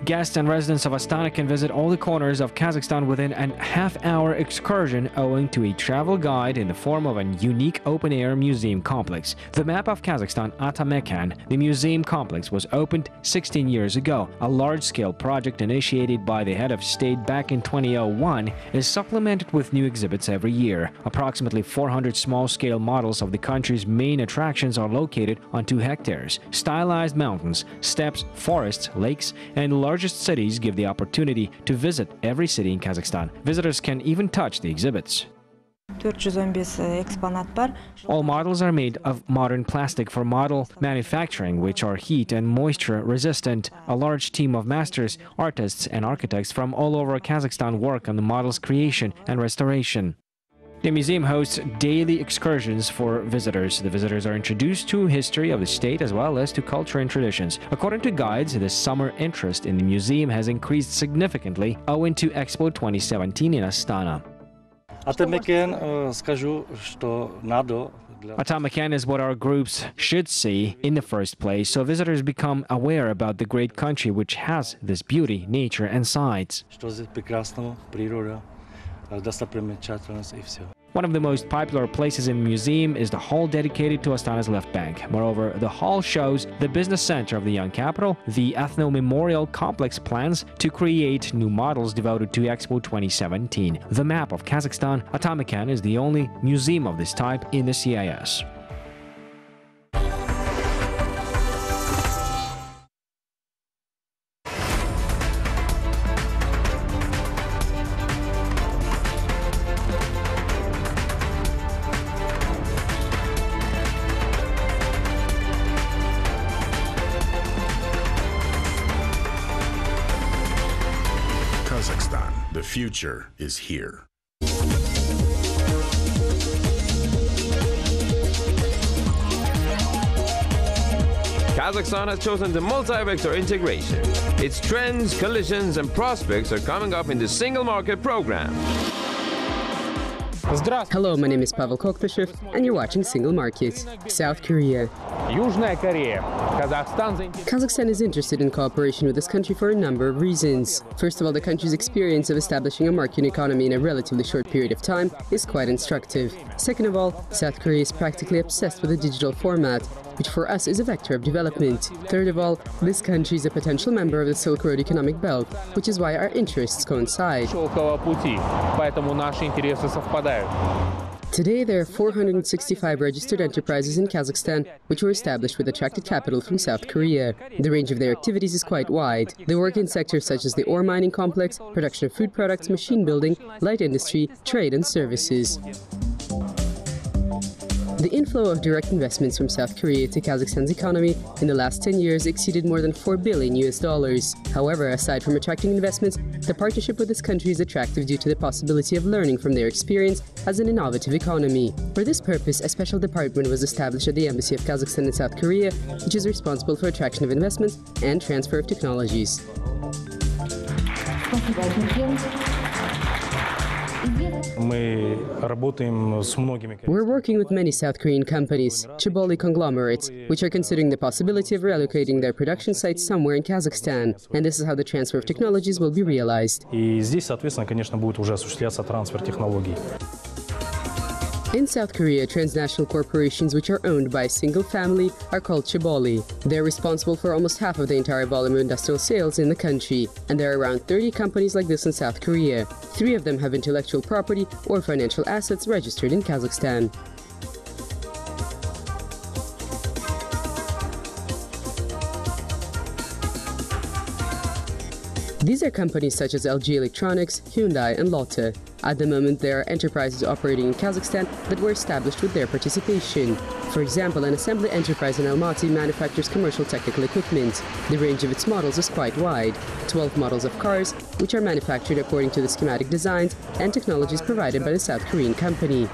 Guests and residents of Astana can visit all the corners of Kazakhstan within a half-hour excursion owing to a travel guide in the form of a unique open-air museum complex. The map of Kazakhstan, Atameken, the museum complex, was opened 16 years ago. A large-scale project initiated by the head of state back in 2001 is supplemented with new exhibits every year. Approximately 400 small-scale models of the country's main attractions are located on 2 hectares. Stylized mountains, steppes, forests, lakes, and largest cities give the opportunity to visit every city in Kazakhstan. Visitors can even touch the exhibits. All models are made of modern plastic for model manufacturing, which are heat and moisture resistant. A large team of masters, artists, and architects from all over Kazakhstan work on the model's creation and restoration. The museum hosts daily excursions for visitors. The visitors are introduced to history of the state as well as to culture and traditions. According to guides, the summer interest in the museum has increased significantly owing to Expo 2017 in Astana. Atameken is what our groups should see in the first place, so visitors become aware about the great country which has this beauty, nature and sights. One of the most popular places in the museum is the hall dedicated to Astana's left bank. Moreover, the hall shows the business center of the young capital. The Ethno-Memorial complex plans to create new models devoted to Expo 2017. The map of Kazakhstan, Atameken is the only museum of this type in the CIS. Kazakhstan, the future is here. Kazakhstan has chosen the multi-vector integration. Its trends, collisions, and prospects are coming up in the Single Market Program. Hello, my name is Pavel Koktashev, and you're watching Single Market. South Korea. Kazakhstan is interested in cooperation with this country for a number of reasons. First of all, the country's experience of establishing a market economy in a relatively short period of time is quite instructive. Second of all, South Korea is practically obsessed with the digital format, which for us is a vector of development. Third of all, this country is a potential member of the Silk Road Economic Belt, which is why our interests coincide. Today, there are 465 registered enterprises in Kazakhstan, which were established with attracted capital from South Korea. The range of their activities is quite wide. They work in sectors such as the ore mining complex, production of food products, machine building, light industry, trade and services. The inflow of direct investments from South Korea to Kazakhstan's economy in the last 10 years exceeded more than $4 billion. However, aside from attracting investments, the partnership with this country is attractive due to the possibility of learning from their experience as an innovative economy. For this purpose, a special department was established at the Embassy of Kazakhstan in South Korea, which is responsible for attraction of investments and transfer of technologies. We're working with many South Korean companies, Joly conglomerates, which are considering the possibility of relocating their production sites somewhere in Kazakhstan. And this is how the transfer of technologies will be realized. In South Korea, transnational corporations which are owned by a single family are called chaebol. They're responsible for almost half of the entire volume of industrial sales in the country, and there are around 30 companies like this in South Korea. 3 of them have intellectual property or financial assets registered in Kazakhstan. These are companies such as LG Electronics, Hyundai and Lotte. At the moment, there are enterprises operating in Kazakhstan that were established with their participation. For example, an assembly enterprise in Almaty manufactures commercial technical equipment. The range of its models is quite wide. 12 models of cars, which are manufactured according to the schematic designs and technologies provided by the South Korean company.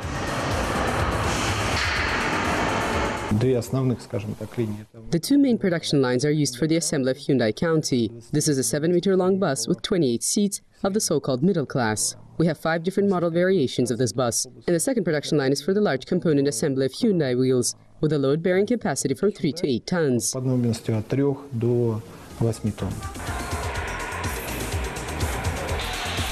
The 2 main production lines are used for the assembly of Hyundai County. This is a 7-meter-long bus with 28 seats of the so-called middle class. We have 5 different model variations of this bus. And the second production line is for the large component assembly of Hyundai wheels, with a load-bearing capacity from 3 to 8 tons.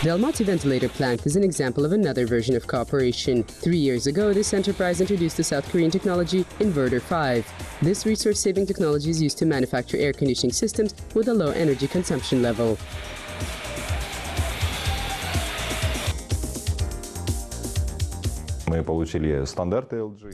The Almaty ventilator plant is an example of another version of cooperation. 3 years ago, this enterprise introduced the South Korean technology Inverter 5. This resource-saving technology is used to manufacture air conditioning systems with a low energy consumption level.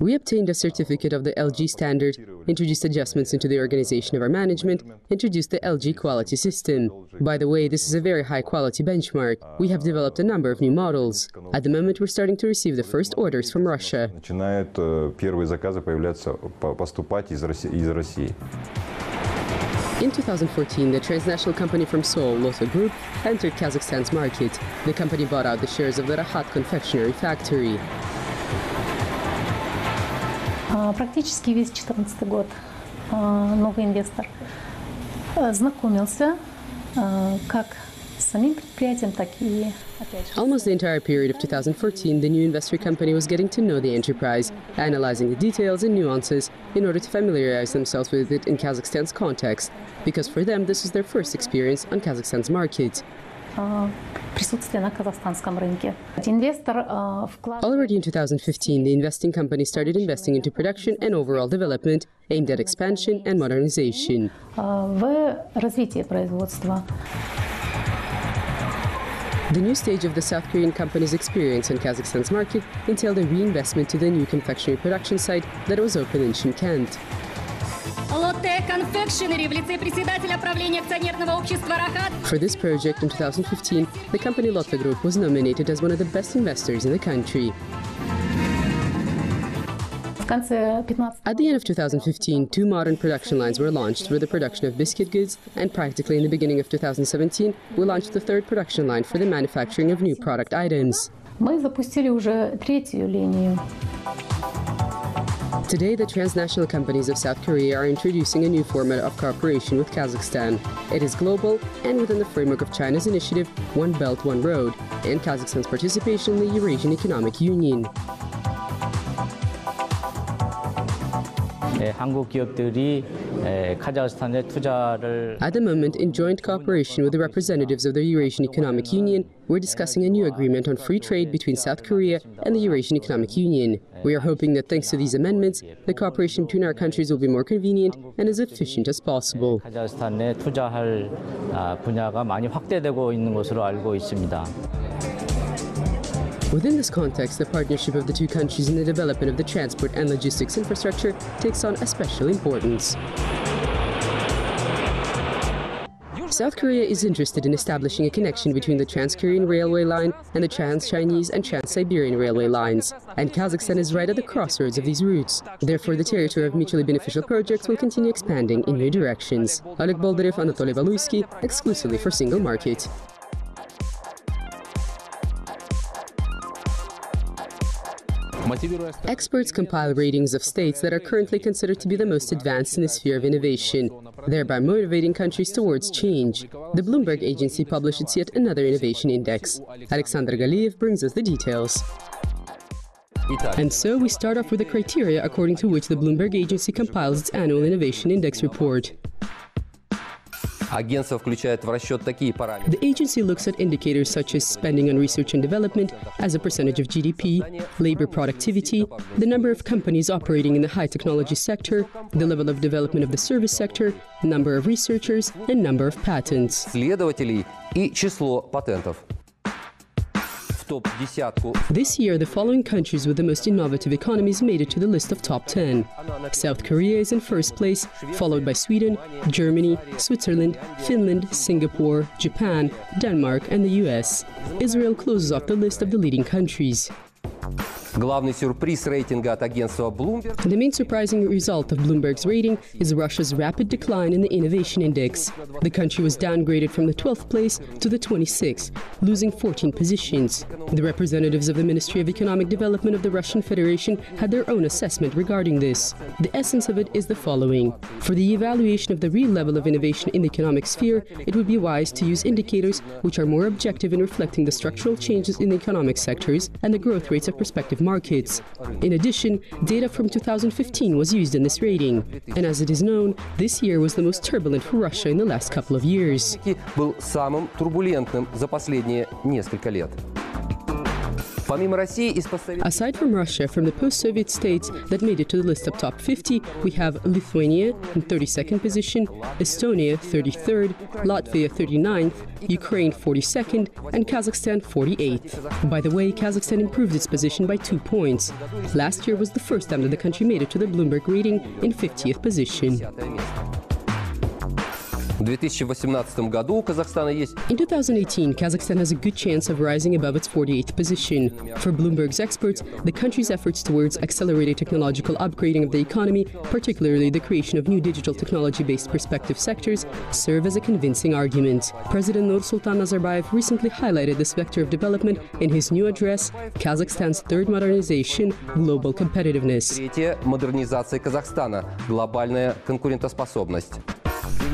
We obtained a certificate of the LG standard, introduced adjustments into the organization of our management, introduced the LG quality system. By the way, this is a very high quality benchmark. We have developed a number of new models. At the moment, we're starting to receive the first orders from Russia. In 2014, the transnational company from Seoul, Lotte Group, entered Kazakhstan's market. The company bought out the shares of the Rahat confectionery factory. Практически весь 2014 год новый инвестор знакомился как с самим предприятием, так и опять же. Almost the entire period of 2014, the new investor company was getting to know the enterprise, analyzing the details and nuances in order to familiarize themselves with it in Kazakhstan's context, because for them this was their first experience on Kazakhstan's market. Присутствие на казахстанском рынке. Already in 2015, the investing company started investing into production and overall development aimed at expansion and modernization. В развитии производства. The new stage of the South Korean company's experience on Kazakhstan's market entailed a reinvestment to the new confectionery production site that was opened in Shymkent. For this project in 2015, the company Lotte Group was nominated as one of the best investors in the country. At the end of 2015, 2 modern production lines were launched for the production of biscuit goods, and practically in the beginning of 2017, we launched the 3rd production line for the manufacturing of new product items. Мы запустили уже 3-ю линию. Today, the transnational companies of South Korea are introducing a new format of cooperation with Kazakhstan. It is global and within the framework of China's initiative One Belt, One Road and Kazakhstan's participation in the Eurasian Economic Union. At the moment, in joint cooperation with the representatives of the Eurasian Economic Union, we're discussing a new agreement on free trade between South Korea and the Eurasian Economic Union. We are hoping that thanks to these amendments, the cooperation between our countries will be more convenient and as efficient as possible. Within this context, the partnership of the 2 countries in the development of the transport and logistics infrastructure takes on a special importance. South Korea is interested in establishing a connection between the Trans-Korean Railway line and the Trans-Chinese and Trans-Siberian Railway lines, and Kazakhstan is right at the crossroads of these routes. Therefore, the territory of mutually beneficial projects will continue expanding in new directions. Oleg Boldarev, Anatoly Valuysky, exclusively for Single Market. Experts compile ratings of states that are currently considered to be the most advanced in the sphere of innovation, thereby motivating countries towards change. The Bloomberg agency published its yet another innovation index. Alexander Galiev brings us the details. And so we start off with the criteria according to which the Bloomberg agency compiles its annual innovation index report. The agency looks at indicators such as spending on research and development as a percentage of GDP, labor productivity, the number of companies operating in the high technology sector, the level of development of the service sector, number of researchers, and number of patents. This year, the following countries with the most innovative economies made it to the list of top 10. South Korea is in first place, followed by Sweden, Germany, Switzerland, Finland, Singapore, Japan, Denmark, and the US. Israel closes off the list of the leading countries. The main surprising result of Bloomberg's rating is Russia's rapid decline in the innovation index. The country was downgraded from the 12th place to the 26th, losing 14 positions. The representatives of the Ministry of Economic Development of the Russian Federation had their own assessment regarding this. The essence of it is the following. For the evaluation of the real level of innovation in the economic sphere, it would be wise to use indicators which are more objective in reflecting the structural changes in the economic sectors and the growth rates of prospective markets. In addition, data from 2015 was used in this rating. And as it is known, this year was the most turbulent for Russia in the last couple of years. Был самым турбулентным за последние несколько лет. Aside from Russia, from the post-Soviet states that made it to the list of top 50, we have Lithuania in 32nd position, Estonia 33rd, Latvia 39th, Ukraine 42nd, and Kazakhstan 48th. By the way, Kazakhstan improved its position by 2 points. Last year was the first time that the country made it to the Bloomberg rating in 50th position. В 2018 году у Казахстана есть... In 2018, Kazakhstan has a good chance of rising above its 48th position. For Bloomberg's experts, the country's efforts towards accelerated technological upgrading of the economy, particularly the creation of new digital technology-based perspective sectors, serve as a convincing argument. President Nursultan Nazarbayev recently highlighted this vector of development in his new address, Kazakhstan's third modernization, global competitiveness. Третье – модернизация Казахстана, глобальная конкурентоспособность.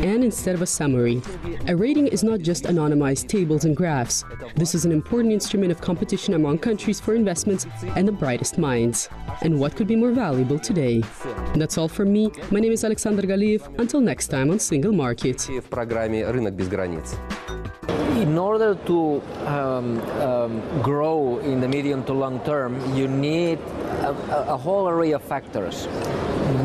And instead of a summary, a rating is not just anonymized tables and graphs. This is an important instrument of competition among countries for investments and the brightest minds. And what could be more valuable today? That's all from me. My name is Alexander Galiev. Until next time on Single Market. В программе «Рынок без границ». In order to grow in the medium to long term, you need a whole array of factors.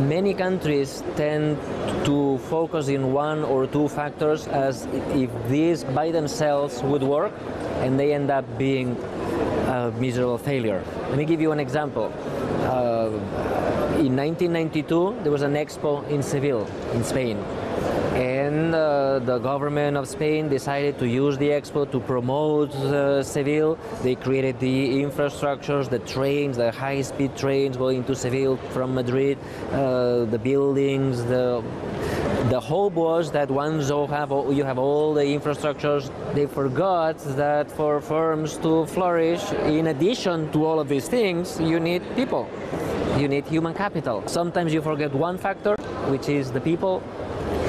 Many countries tend to focus in one or two factors as if these by themselves would work, and they end up being a miserable failure. Let me give you an example. In 1992, there was an expo in Seville, in Spain. And the government of Spain decided to use the expo to promote Seville. They created the infrastructures, the trains, the high-speed trains going to Seville from Madrid, the buildings. The hope was that once you have all the infrastructures, they forgot that for firms to flourish, in addition to all of these things, you need people. You need human capital. Sometimes you forget one factor, which is the people,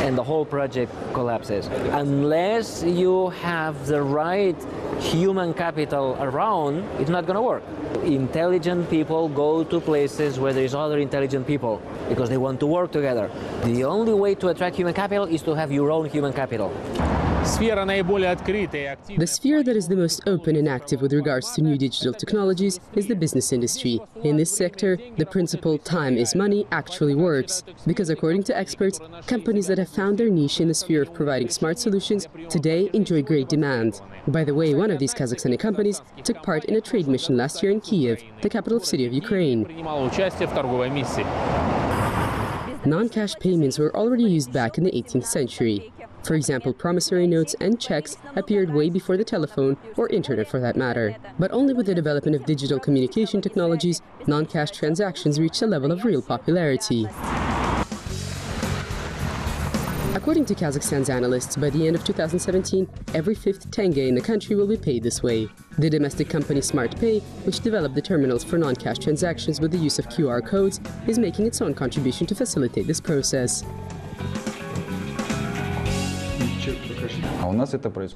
and the whole project collapses. Unless you have the right human capital around, it's not going to work. Intelligent people go to places where there's other intelligent people because they want to work together. The only way to attract human capital is to have your own human capital. The sphere that is the most open and active with regards to new digital technologies is the business industry. In this sector, the principle "time is money" actually works, because according to experts, companies that have found their niche in the sphere of providing smart solutions today enjoy great demand. By the way, one of these Kazakhstani companies took part in a trade mission last year in Kiev, the capital city of Ukraine. Non-cash payments were already used back in the 18th century. For example, promissory notes and checks appeared way before the telephone or internet for that matter. But only with the development of digital communication technologies, non-cash transactions reached a level of real popularity. According to Kazakhstan's analysts, by the end of 2017, every fifth tenge in the country will be paid this way. The domestic company SmartPay, which developed the terminals for non-cash transactions with the use of QR codes, is making its own contribution to facilitate this process.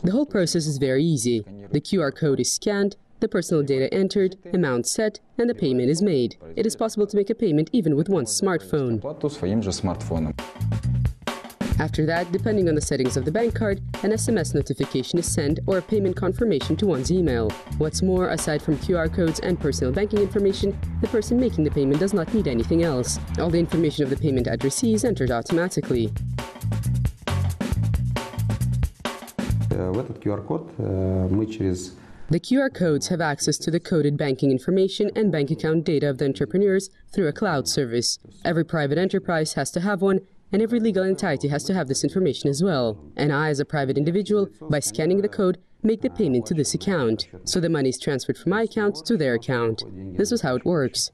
The whole process is very easy. The QR code is scanned, the personal data entered, amount set, and the payment is made. It is possible to make a payment even with one's smartphone. After that, depending on the settings of the bank card, an SMS notification is sent or a payment confirmation to one's email. What's more, aside from QR codes and personal banking information, the person making the payment does not need anything else. All the information of the payment addressee is entered automatically. The QR codes have access to the coded banking information and bank account data of the entrepreneurs through a cloud service. Every private enterprise has to have one, and every legal entity has to have this information as well. And I, as a private individual, by scanning the code, make the payment to this account. So the money is transferred from my account to their account. This is how it works.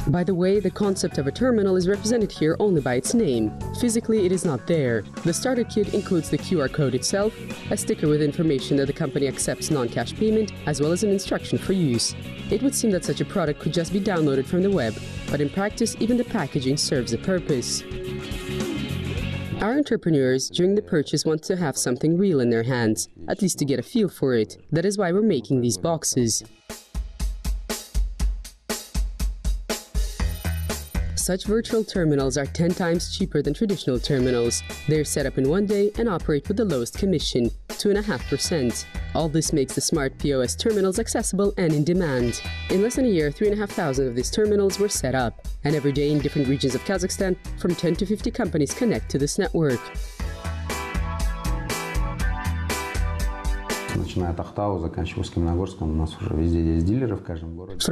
By the way, the concept of a terminal is represented here only by its name. Physically, it is not there. The starter kit includes the QR code itself, a sticker with information that the company accepts non-cash payment, as well as an instruction for use. It would seem that such a product could just be downloaded from the web, but in practice, even the packaging serves a purpose. Our entrepreneurs during the purchase want to have something real in their hands, at least to get a feel for it. That is why we're making these boxes. Such virtual terminals are 10 times cheaper than traditional terminals. They're set up in one day and operate with the lowest commission, 2.5%. All this makes the smart POS terminals accessible and in demand. In less than a year, 3,500 of these terminals were set up. And every day in different regions of Kazakhstan, from 10 to 50 companies connect to this network. From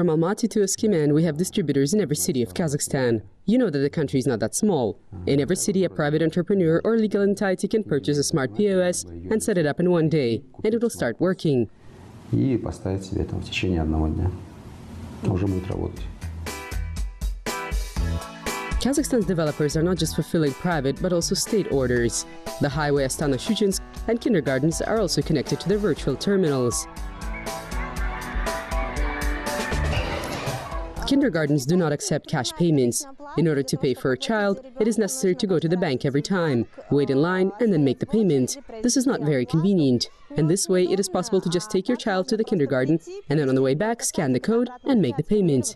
Almaty to Atameken, we have distributors in every city of Kazakhstan. You know that the country is not that small. In every city, a private entrepreneur or legal entity can purchase a smart POS and set it up in one day, and it will start working. Kazakhstan's developers are not just fulfilling private, but also state orders. The highway Astana-Shuchinsk and kindergartens are also connected to their virtual terminals. Kindergartens do not accept cash payments. In order to pay for a child, it is necessary to go to the bank every time, wait in line, and then make the payment. This is not very convenient. And this way, it is possible to just take your child to the kindergarten, and then on the way back, scan the code and make the payment.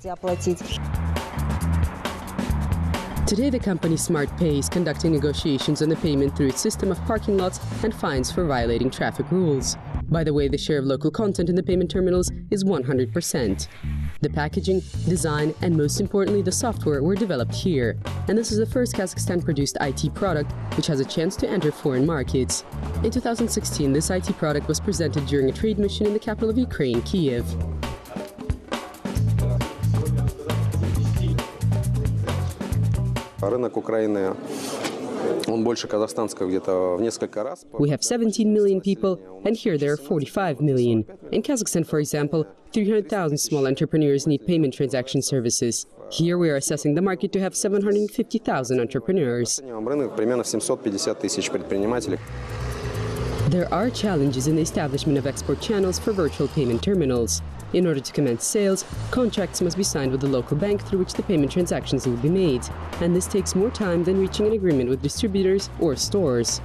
Today, the company SmartPay is conducting negotiations on the payment through its system of parking lots and fines for violating traffic rules. By the way, the share of local content in the payment terminals is 100%. The packaging, design, and most importantly, the software were developed here. And this is the first Kazakhstan-produced IT product which has a chance to enter foreign markets. In 2016, this IT product was presented during a trade mission in the capital of Ukraine, Kiev. We have 17 million people, and here there are 45 million. In Kazakhstan, for example, 300,000 small entrepreneurs need payment transaction services. Here we are assessing the market to have 750,000 entrepreneurs. There are challenges in the establishment of export channels for virtual payment terminals. In order to commence sales, contracts must be signed with the local bank through which the payment transactions will be made, and this takes more time than reaching an agreement with distributors or stores.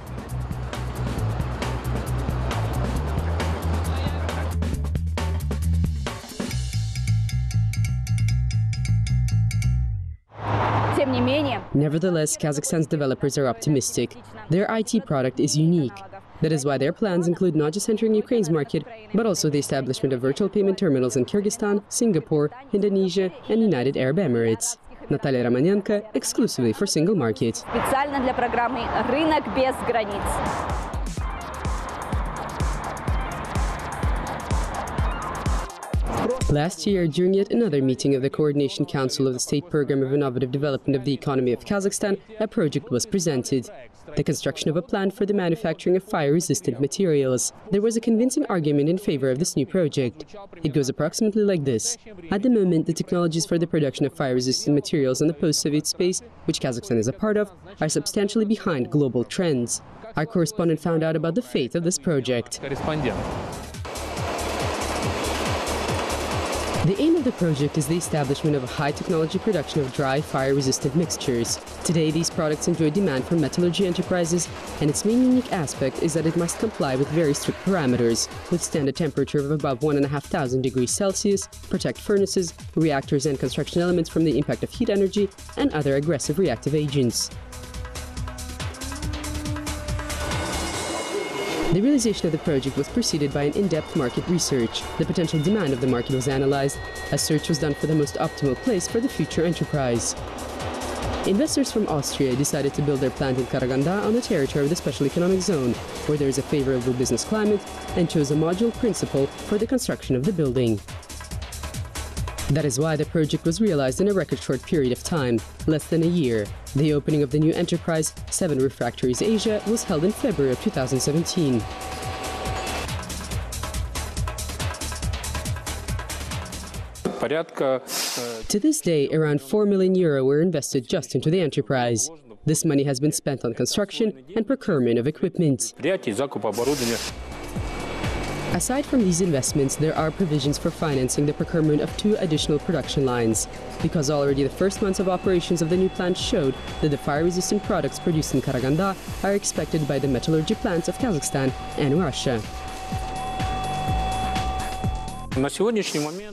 Nevertheless, Kazakhstan's developers are optimistic. Their IT product is unique. That is why their plans include not just entering Ukraine's market, but also the establishment of virtual payment terminals in Kyrgyzstan, Singapore, Indonesia, and United Arab Emirates. Natalia Romanenko, exclusively for Single Market. Специально для программы «Рынок без границ». Last year, during yet another meeting of the Coordination Council of the State Program of Innovative Development of the Economy of Kazakhstan, a project was presented. The construction of a plant for the manufacturing of fire-resistant materials. There was a convincing argument in favor of this new project. It goes approximately like this. At the moment, the technologies for the production of fire-resistant materials in the post-Soviet space, which Kazakhstan is a part of, are substantially behind global trends. Our correspondent found out about the fate of this project. The aim of the project is the establishment of a high-technology production of dry, fire-resistant mixtures. Today, these products enjoy demand from metallurgy enterprises, and its main unique aspect is that it must comply with very strict parameters, withstand a temperature of above 1,500 degrees Celsius, protect furnaces, reactors and construction elements from the impact of heat energy, and other aggressive reactive agents. The realization of the project was preceded by an in-depth market research. The potential demand of the market was analyzed. A search was done for the most optimal place for the future enterprise. Investors from Austria decided to build their plant in Karaganda on the territory of the Special Economic Zone, where there is a favorable business climate, and chose a modular principle for the construction of the building. That is why the project was realized in a record short period of time, less than a year. The opening of the new enterprise, 7 Refractories Asia, was held in February of 2017. To this day, around €4 million were invested just into the enterprise. This money has been spent on construction and procurement of equipment. Aside from these investments, there are provisions for financing the procurement of 2 additional production lines, because already the first months of operations of the new plant showed that the fire-resistant products produced in Karaganda are expected by the metallurgy plants of Kazakhstan and Russia.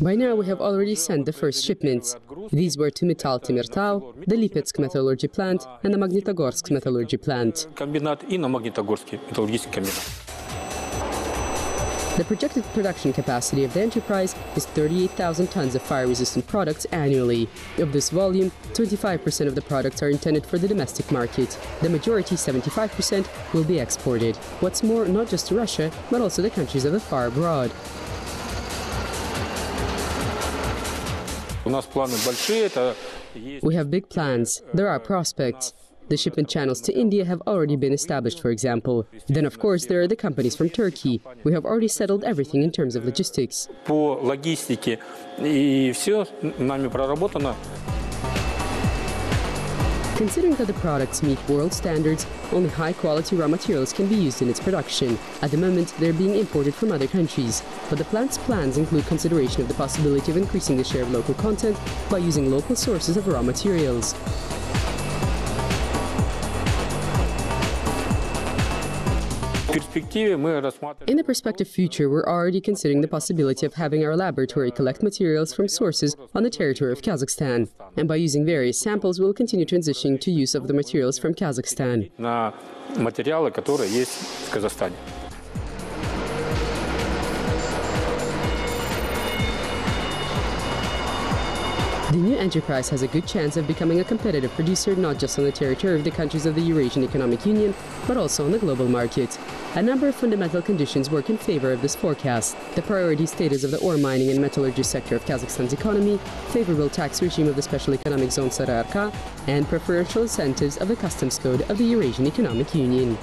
By now, we have already sent the first shipments. These were to Metal Timirtau, the Lipetsk metallurgy plant, and the Magnitogorsk metallurgy plant. The projected production capacity of the enterprise is 38,000 tons of fire-resistant products annually. Of this volume, 25% of the products are intended for the domestic market. The majority, 75%, will be exported. What's more, not just to Russia, but also the countries of the far abroad. We have big plans. There are prospects. The shipment channels to India have already been established, for example. Then, of course, there are the companies from Turkey. We have already settled everything in terms of logistics. Considering that the products meet world standards, only high-quality raw materials can be used in its production. At the moment, they're being imported from other countries. But the plant's plans include consideration of the possibility of increasing the share of local content by using local sources of raw materials. In the prospective future, we're already considering the possibility of having our laboratory collect materials from sources on the territory of Kazakhstan. And by using various samples, we'll continue transitioning to use of the materials from Kazakhstan. The new enterprise has a good chance of becoming a competitive producer not just on the territory of the countries of the Eurasian Economic Union, but also on the global market. A number of fundamental conditions work in favor of this forecast. The priority status of the ore mining and metallurgy sector of Kazakhstan's economy, favorable tax regime of the Special Economic Zone Sararka, and preferential incentives of the Customs Code of the Eurasian Economic Union.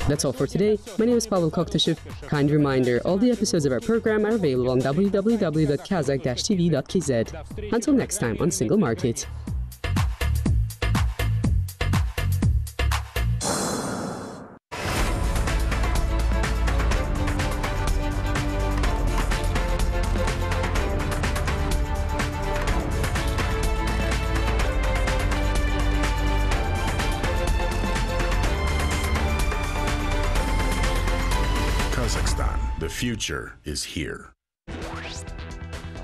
That's all for today. My name is Pavel Koktashev. Kind reminder, all the episodes of our program are available on www.kazakh-tv.kz. Until next time on Single Market. Kazakhstan, the future is here.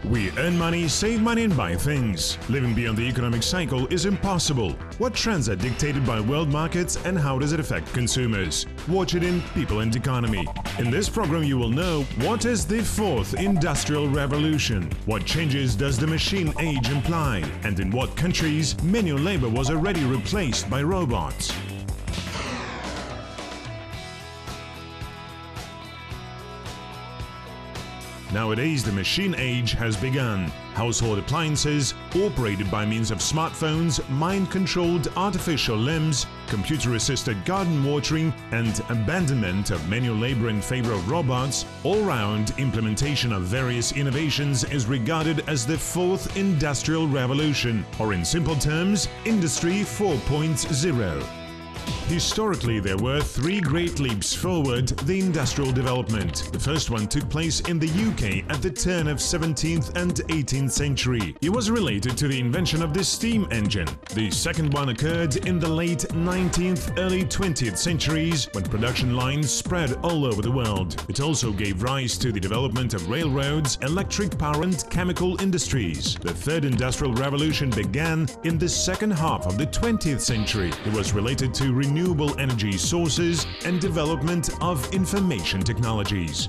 We earn money, save money and buy things. Living beyond the economic cycle is impossible. What trends are dictated by world markets and how does it affect consumers? Watch it in People and Economy. In this program you will know what is the fourth industrial revolution, what changes does the machine age imply, and in what countries manual labor was already replaced by robots. Nowadays, the machine age has begun. Household appliances, operated by means of smartphones, mind-controlled artificial limbs, computer-assisted garden watering, and abandonment of manual labor in favor of robots, all-round implementation of various innovations is regarded as the fourth industrial revolution, or in simple terms, Industry 4.0. Historically, there were three great leaps forward the industrial development. The first one took place in the UK at the turn of 17th and 18th century. It was related to the invention of the steam engine. The second one occurred in the late 19th, early 20th centuries when production lines spread all over the world. It also gave rise to the development of railroads, electric power and chemical industries. The third industrial revolution began in the second half of the 20th century. It was related to renewable energy sources and development of information technologies.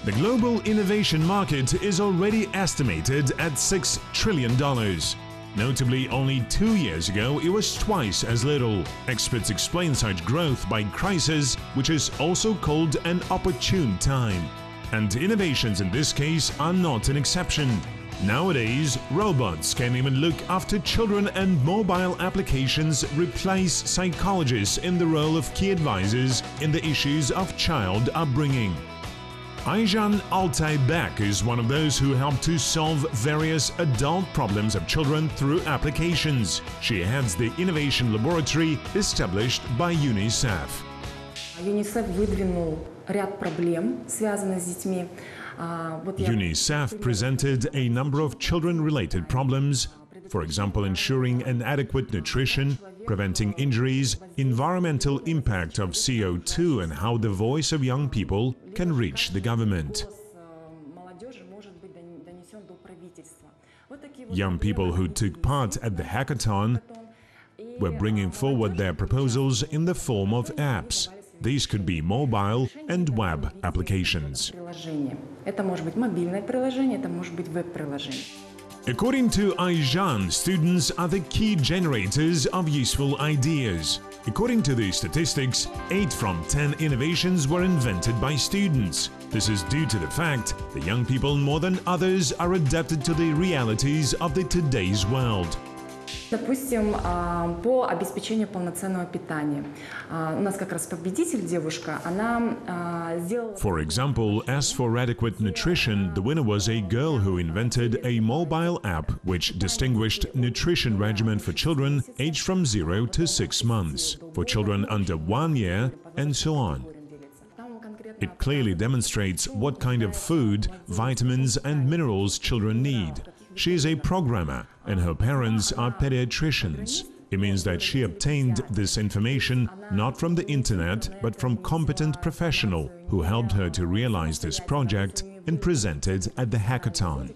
The global innovation market is already estimated at $6 trillion. Notably, only 2 years ago it was twice as little. Experts explain such growth by crisis, which is also called an opportune time. And innovations in this case are not an exception. Nowadays, robots can even look after children and mobile applications replace psychologists in the role of key advisors in the issues of child upbringing. Ayjan Altaybek is one of those who help to solve various adult problems of children through applications. She heads the innovation laboratory established by UNICEF. UNICEF выдвинул ряд проблем, связанных с детьми. UNICEF presented a number of children-related problems, for example, ensuring an adequate nutrition, preventing injuries, environmental impact of CO2, and how the voice of young people can reach the government. Young people who took part at the hackathon were bringing forward their proposals in the form of apps. These could be mobile and web applications. According to Ayjan, students are the key generators of useful ideas. According to the statistics, 8 from 10 innovations were invented by students. This is due to the fact that young people more than others are adapted to the realities of the today's world. Допустим, по обеспечению полноценного питания. У нас как раз победитель девушка, она сделала... For example, as for adequate nutrition, the winner was a girl who invented a mobile app which distinguished nutrition regimen for children aged from 0 to 6 months, for children under 1 year, and so on. It clearly demonstrates what kind of food, vitamins and minerals children need. She is a programmer and her parents are pediatricians. It means that she obtained this information not from the internet but from competent professional who helped her to realize this project and present it at the hackathon.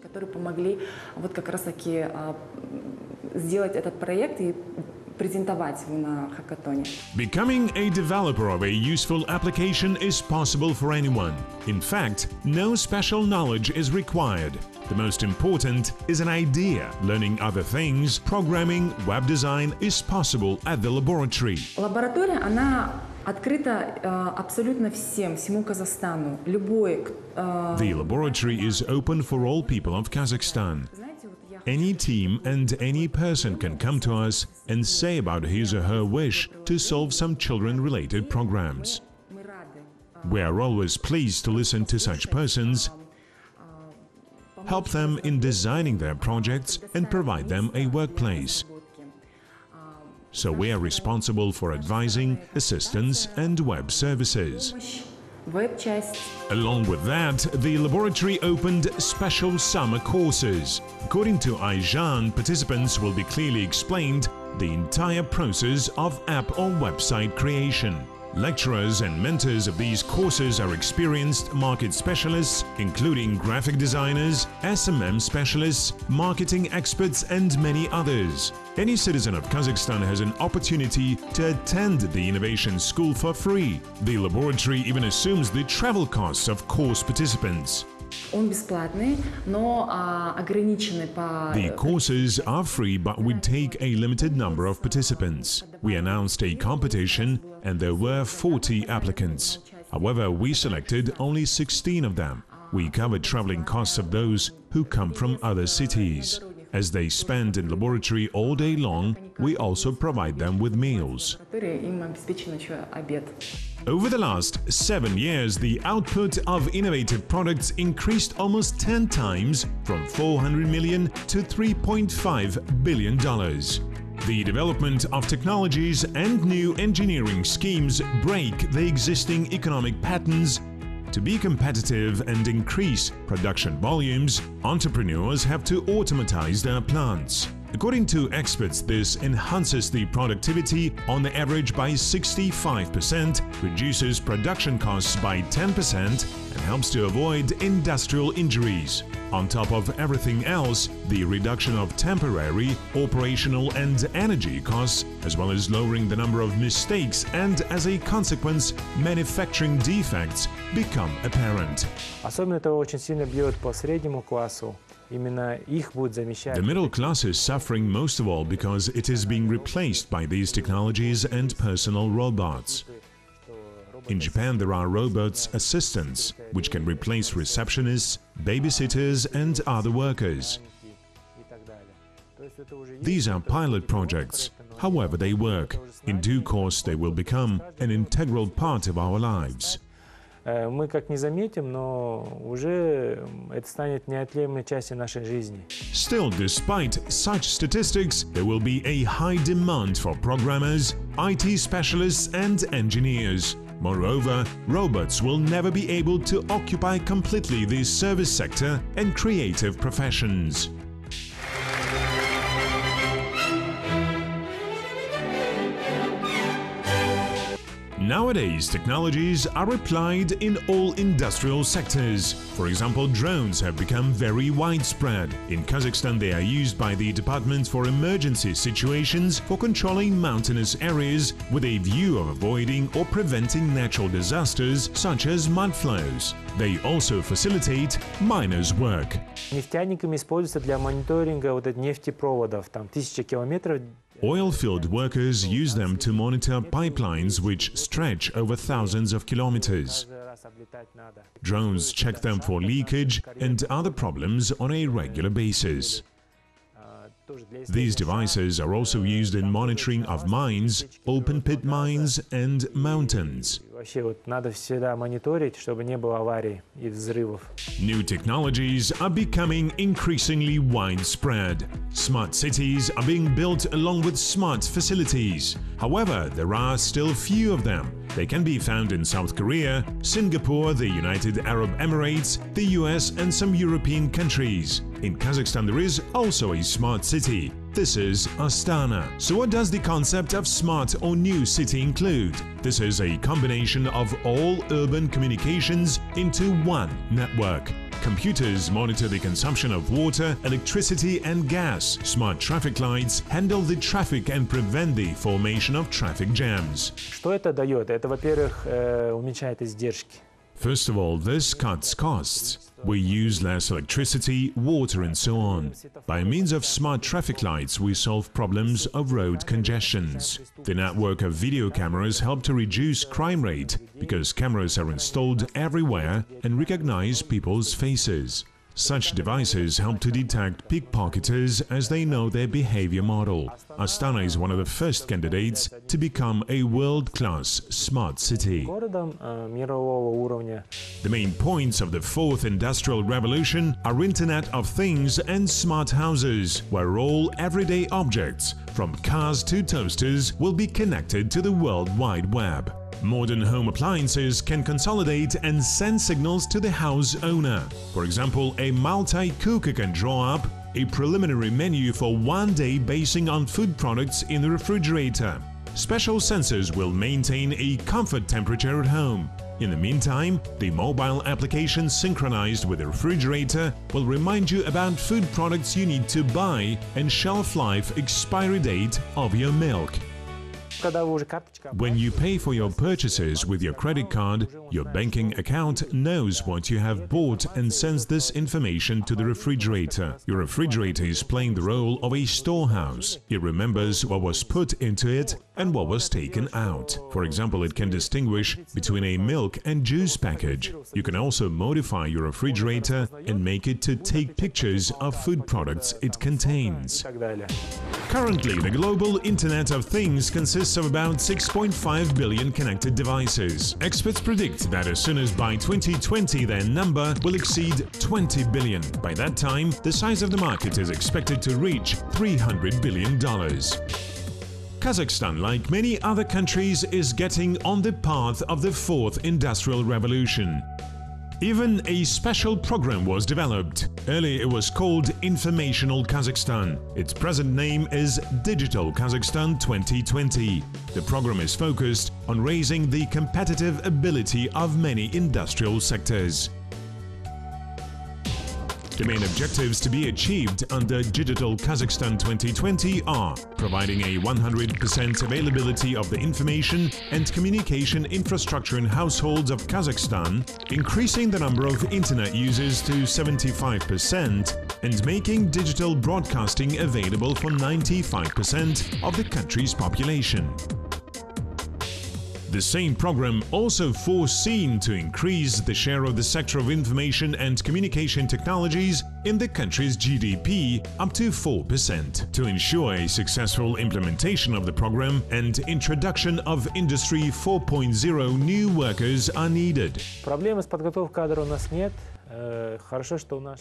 Becoming a developer of a useful application is possible for anyone. In fact, no special knowledge is required. The most important is an idea. Learning other things, programming, web design is possible at the laboratory. Лаборатория, она открыта абсолютно всему Казахстану. Любой. The laboratory is open for all people of Kazakhstan. Any team and any person can come to us and say about his or her wish to solve some children-related programs. We are always pleased to listen to such persons, help them in designing their projects and provide them a workplace. So we are responsible for advising, assistance and web services. Along with that, the laboratory opened special summer courses. According to Ayjan, participants will be clearly explained the entire process of app or website creation. Lecturers and mentors of these courses are experienced market specialists, including graphic designers, SMM specialists, marketing experts, and many others. Any citizen of Kazakhstan has an opportunity to attend the Innovation School for free. The laboratory even assumes the travel costs of course participants. The courses are free, but we take a limited number of participants. We announced a competition and there were 40 applicants. However, we selected only 16 of them. We covered traveling costs of those who come from other cities. As they spend in laboratory all day long, we also provide them with meals. Over the last 7 years, the output of innovative products increased almost 10 times, from $400 million to $3.5 billion. The development of technologies and new engineering schemes break the existing economic patterns. To be competitive and increase production volumes, entrepreneurs have to automatize their plants. According to experts, this enhances the productivity on the average by 65%, reduces production costs by 10%, and helps to avoid industrial injuries. On top of everything else, the reduction of temporary, operational and energy costs, as well as lowering the number of mistakes and, as a consequence, manufacturing defects become apparent. Особенно это очень сильно бьет по среднему классу. The middle class is suffering most of all because it is being replaced by these technologies and personal robots. In Japan, there are robots assistants, which can replace receptionists, babysitters and other workers. These are pilot projects. However, they work. In due course, they will become an integral part of our lives. Мы как не заметим, но уже это станет неотъемлемой частью нашей жизни. Still, despite such statistics, there will be a high demand for programmers, IT specialists and engineers. Moreover, robots will never be able to occupy completely the service sector and creative professions. Nowadays, technologies are applied in all industrial sectors. For example, drones have become very widespread. In Kazakhstan, they are used by the Department for Emergency Situations for controlling mountainous areas with a view of avoiding or preventing natural disasters such as mudflows. They also facilitate miners' work. Нефтяниками используется для мониторинга вот этих нефтепроводов, там 1000 километров. Oilfield workers use them to monitor pipelines which stretch over thousands of kilometers. Drones check them for leakage and other problems on a regular basis. These devices are also used in monitoring of mines, open-pit mines and mountains. New technologies are becoming increasingly widespread. Smart cities are being built along with smart facilities. However, there are still few of them. They can be found in South Korea, Singapore, the United Arab Emirates, the US and some European countries. In Kazakhstan there is also a smart city. This is Astana. So what does the concept of smart or new city include? This is a combination of all urban communications into one network. Computers monitor the consumption of water, electricity and gas. Smart traffic lights handle the traffic and prevent the formation of traffic jams. Что это дает? Это, во-первых, уменьшает издержки. First of all, this cuts costs. We use less electricity, water and so on. By means of smart traffic lights, we solve problems of road congestions. The network of video cameras help to reduce crime rate because cameras are installed everywhere and recognize people's faces. Such devices help to detect pickpocketers as they know their behavior model. Astana is one of the first candidates to become a world-class smart city. The main points of the fourth industrial revolution are Internet of Things and smart houses, where all everyday objects, from cars to toasters, will be connected to the World Wide Web. Modern home appliances can consolidate and send signals to the house owner. For example, a multi-cooker can draw up a preliminary menu for one day basing on food products in the refrigerator. Special sensors will maintain a comfort temperature at home. In the meantime, the mobile application synchronized with the refrigerator will remind you about food products you need to buy and shelf life expiry date of your milk. When you pay for your purchases with your credit card, your banking account knows what you have bought and sends this information to the refrigerator. Your refrigerator is playing the role of a storehouse. It remembers what was put into it and what was taken out. For example, it can distinguish between a milk and juice package. You can also modify your refrigerator and make it to take pictures of food products it contains. Currently, the global Internet of Things consists of about 6.5 billion connected devices. Experts predict that as soon as by 2020 their number will exceed 20 billion. By that time, the size of the market is expected to reach $300 billion. Kazakhstan, like many other countries, is getting on the path of the fourth industrial revolution. Even a special program was developed. Earlier it was called Informational Kazakhstan. Its present name is Digital Kazakhstan 2020. The program is focused on raising the competitive ability of many industrial sectors. The main objectives to be achieved under Digital Kazakhstan 2020 are providing a 100% availability of the information and communication infrastructure in households of Kazakhstan, increasing the number of internet users to 75%, and making digital broadcasting available for 95% of the country's population. The same program also foreseen to increase the share of the sector of information and communication technologies in the country's GDP up to 4%. To ensure a successful implementation of the program and introduction of Industry 4.0, new workers are needed. Проблемы с подготовкой кадров у нас нет.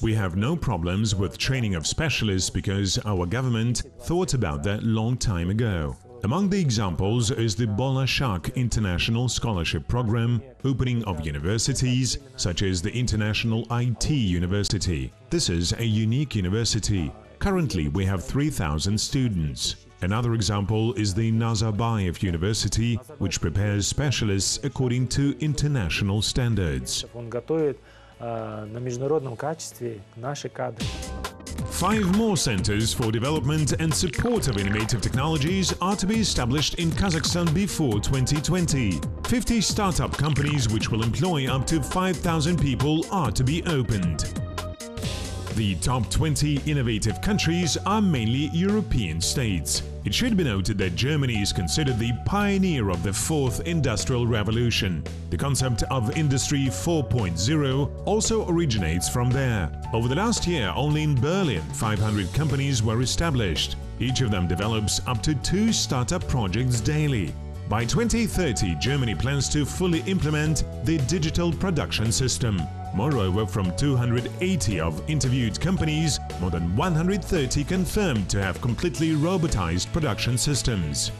We have no problems with training of specialists because our government thought about that long time ago. Among the examples is the Bolashak International Scholarship Program, opening of universities, such as the International IT University. This is a unique university. Currently, we have 3,000 students. Another example is the Nazarbayev University, which prepares specialists according to international standards. На международном качестве наши кадры. 5 more centers for development and support of innovative technologies are to be established in Kazakhstan before 2020. 50 startup companies which will employ up to 5,000 people are to be opened. The top 20 innovative countries are mainly European states. It should be noted that Germany is considered the pioneer of the fourth industrial revolution. The concept of Industry 4.0 also originates from there. Over the last year, only in Berlin, 500 companies were established. Each of them develops up to 2 startup projects daily. By 2030, Germany plans to fully implement the digital production system. Moreover, from 280 of interviewed companies, more than 130 confirmed to have completely robotized production systems.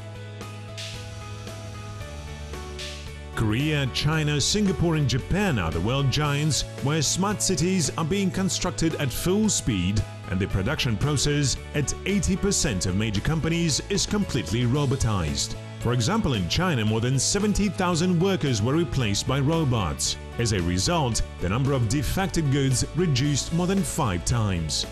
Korea, China, Singapore and Japan are the world giants where smart cities are being constructed at full speed and the production process at 80% of major companies is completely robotized. For example, in China, more than 70,000 workers were replaced by robots. As a result, the number of defective goods reduced more than 5 times.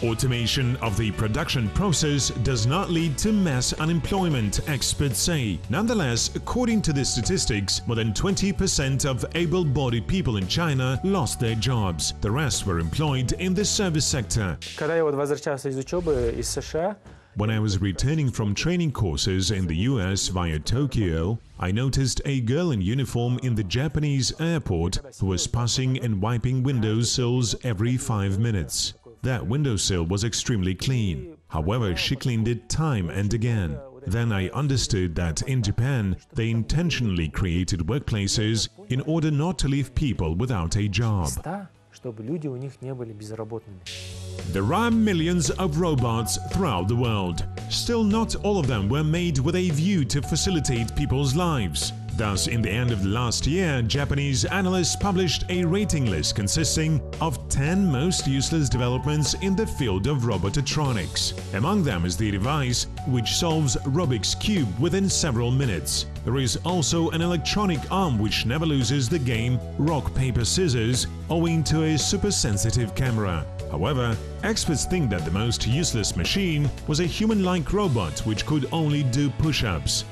Automation of the production process does not lead to mass unemployment, experts say. Nonetheless, according to the statistics, more than 20% of able-bodied people in China lost their jobs. The rest were employed in the service sector. Когда я возвращался из учебы из США, when I was returning from training courses in the US via Tokyo, I noticed a girl in uniform in the Japanese airport who was passing and wiping windowsills every 5 minutes. That windowsill was extremely clean. However, she cleaned it time and again. Then I understood that in Japan, they intentionally created workplaces in order not to leave people without a job. There are millions of robots throughout the world. Still, not all of them were made with a view to facilitate people's lives. Thus, in the end of the last year, Japanese analysts published a rating list consisting of 10 most useless developments in the field of robotics. Among them is the device which solves Rubik's Cube within several minutes. There is also an electronic arm which never loses the game rock, paper, scissors owing to a super-sensitive camera. However, experts think that the most useless machine was a human-like robot which could only do push-ups.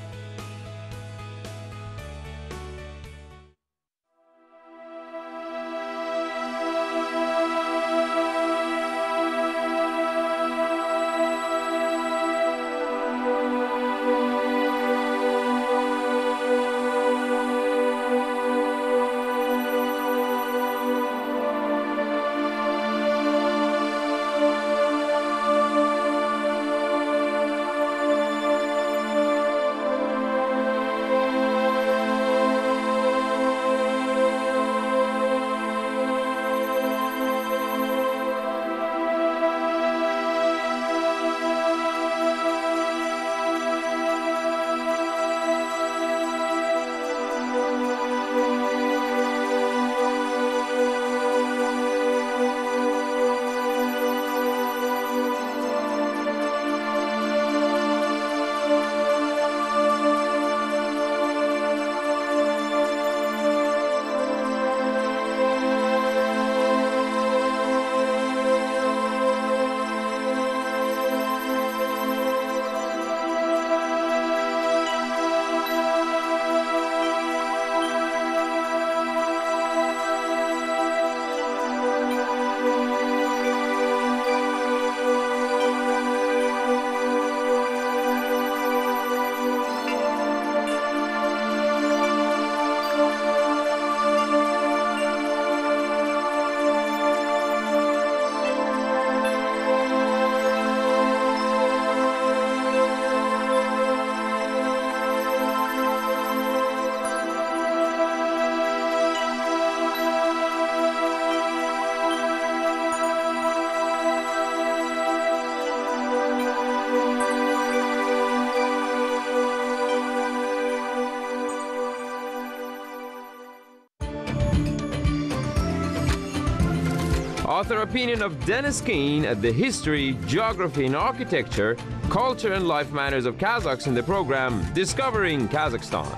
author opinion of Dennis Keen at the History, Geography and Architecture, Culture and Life Manners of Kazakhs in the program Discovering Kazakhstan.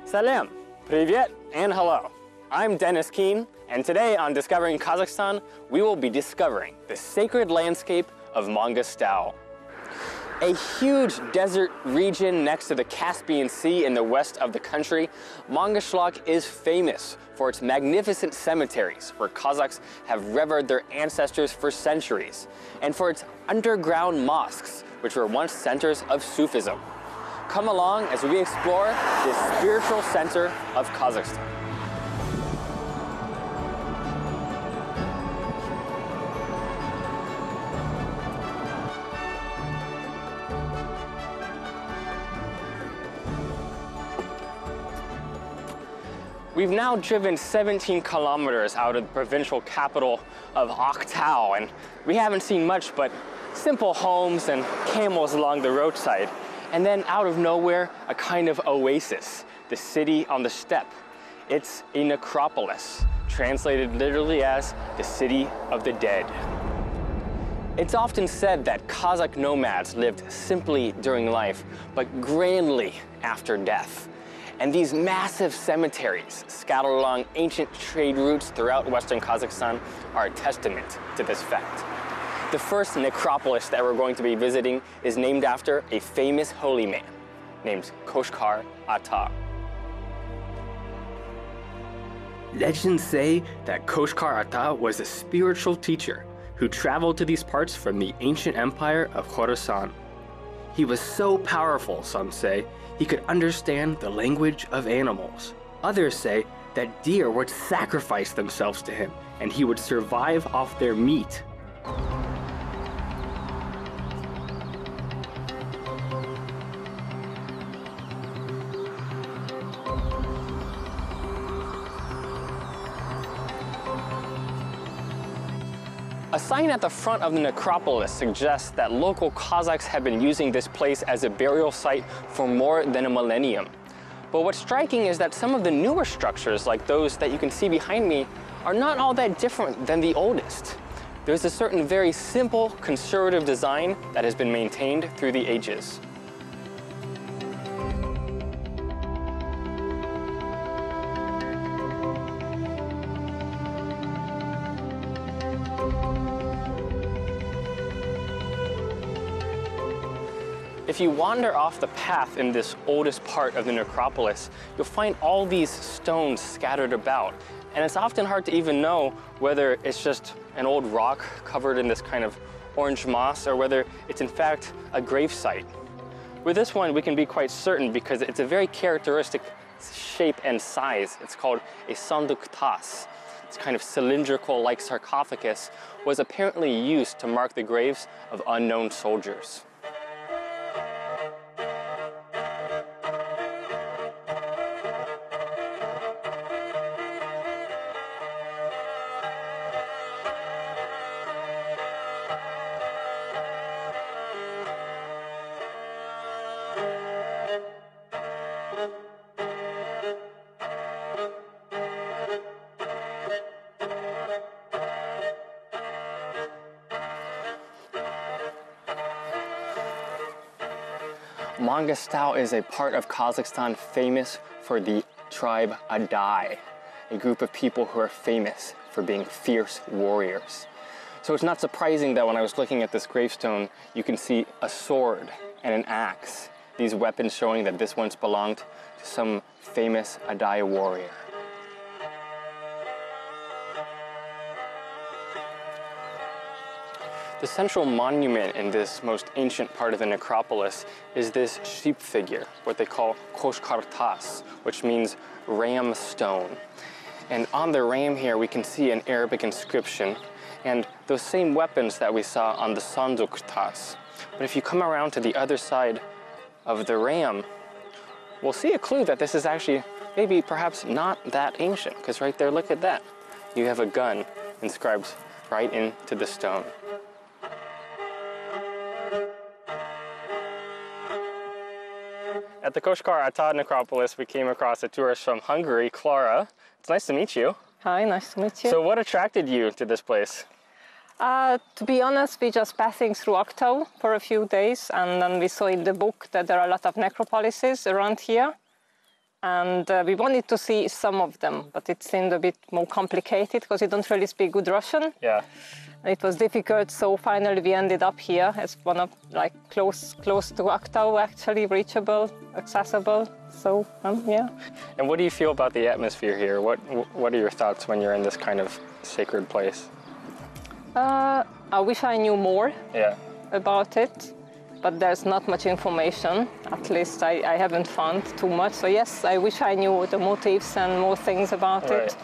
Salam, привет, and hello. I'm Dennis Keen, and today on Discovering Kazakhstan, we will be discovering the sacred landscape of Mangostau. A huge desert region next to the Caspian Sea in the west of the country, Mangoshlak is famous for its magnificent cemeteries where Kazakhs have revered their ancestors for centuries, and for its underground mosques, which were once centers of Sufism. Come along as we explore this spiritual center of Kazakhstan. We've now driven 17 kilometers out of the provincial capital of Aktau, and we haven't seen much but simple homes and camels along the roadside. And then out of nowhere, a kind of oasis, the city on the steppe. It's a necropolis, translated literally as the city of the dead. It's often said that Kazakh nomads lived simply during life, but grandly after death. And these massive cemeteries scattered along ancient trade routes throughout Western Kazakhstan are a testament to this fact. The first necropolis that we're going to be visiting is named after a famous holy man named Koshkar Ata. Legends say that Koshkar Ata was a spiritual teacher who traveled to these parts from the ancient empire of Khorasan. He was so powerful, some say, he could understand the language of animals. Others say that deer would sacrifice themselves to him and he would survive off their meat. A sign at the front of the necropolis suggests that local Kazakhs have been using this place as a burial site for more than a millennium. But what's striking is that some of the newer structures, like those that you can see behind me, are not all that different than the oldest. There's a certain very simple, conservative design that has been maintained through the ages. If you wander off the path in this oldest part of the necropolis, you'll find all these stones scattered about. And it's often hard to even know whether it's just an old rock covered in this kind of orange moss or whether it's in fact a grave site. With this one, we can be quite certain because it's a very characteristic shape and size. It's called a sanduk tas. This kind of cylindrical-like sarcophagus was apparently used to mark the graves of unknown soldiers. Mangostau is a part of Kazakhstan famous for the tribe Adai, a group of people who are famous for being fierce warriors. So it's not surprising that when I was looking at this gravestone, you can see a sword and an axe, these weapons showing that this once belonged to some famous Adai warrior. The central monument in this most ancient part of the necropolis is this sheep figure, what they call Koshkar Tas, which means ram stone. And on the ram here, we can see an Arabic inscription and those same weapons that we saw on the Sanduk Tas. But if you come around to the other side of the ram, we'll see a clue that this is actually maybe perhaps not that ancient, because right there, look at that. You have a gun inscribed right into the stone. At the Koshkar Ata necropolis, we came across a tourist from Hungary, Clara. It's nice to meet you. Hi, nice to meet you. So what attracted you to this place? To be honest, we just passing through Aktau for a few days, and then we saw in the book that there are a lot of necropolises around here. And we wanted to see some of them, but it seemed a bit more complicated because you don't really speak good Russian. Yeah. And it was difficult, so finally we ended up here as one of, like, close to Aktau, actually reachable, accessible. So, yeah. And what do you feel about the atmosphere here? What are your thoughts when you're in this kind of sacred place? I wish I knew more about it, but there's not much information. At least I haven't found too much. So yes, I wish I knew the motives and more things about it.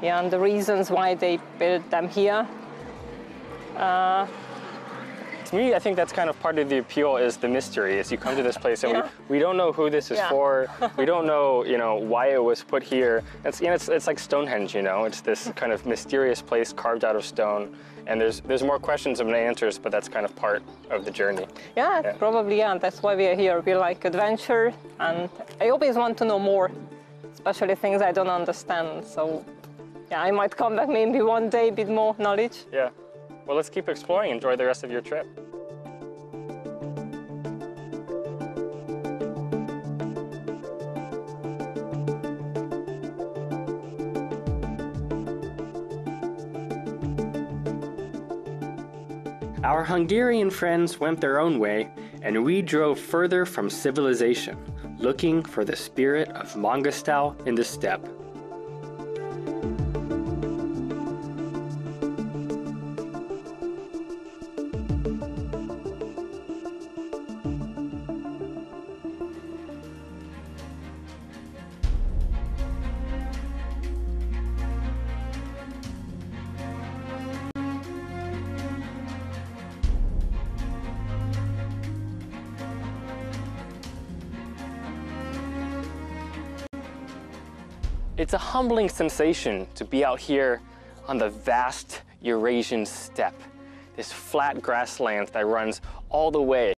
Yeah, and the reasons why they built them here. To me, I think that's kind of part of the appeal, is the mystery. Is you come to this place and we don't know who this is for. We don't know, why it was put here. It's like Stonehenge, It's this kind of mysterious place carved out of stone. And there's more questions than answers, but that's kind of part of the journey. Yeah, probably, That's why we are here. We like adventure, and I always want to know more, especially things I don't understand. So, yeah, I might come back maybe one day with more knowledge. Yeah. Well, let's keep exploring. Enjoy the rest of your trip. Our Hungarian friends went their own way, and we drove further from civilization, looking for the spirit of Mangostal in the steppe. It's a humbling sensation to be out here on the vast Eurasian steppe, this flat grassland that runs all the way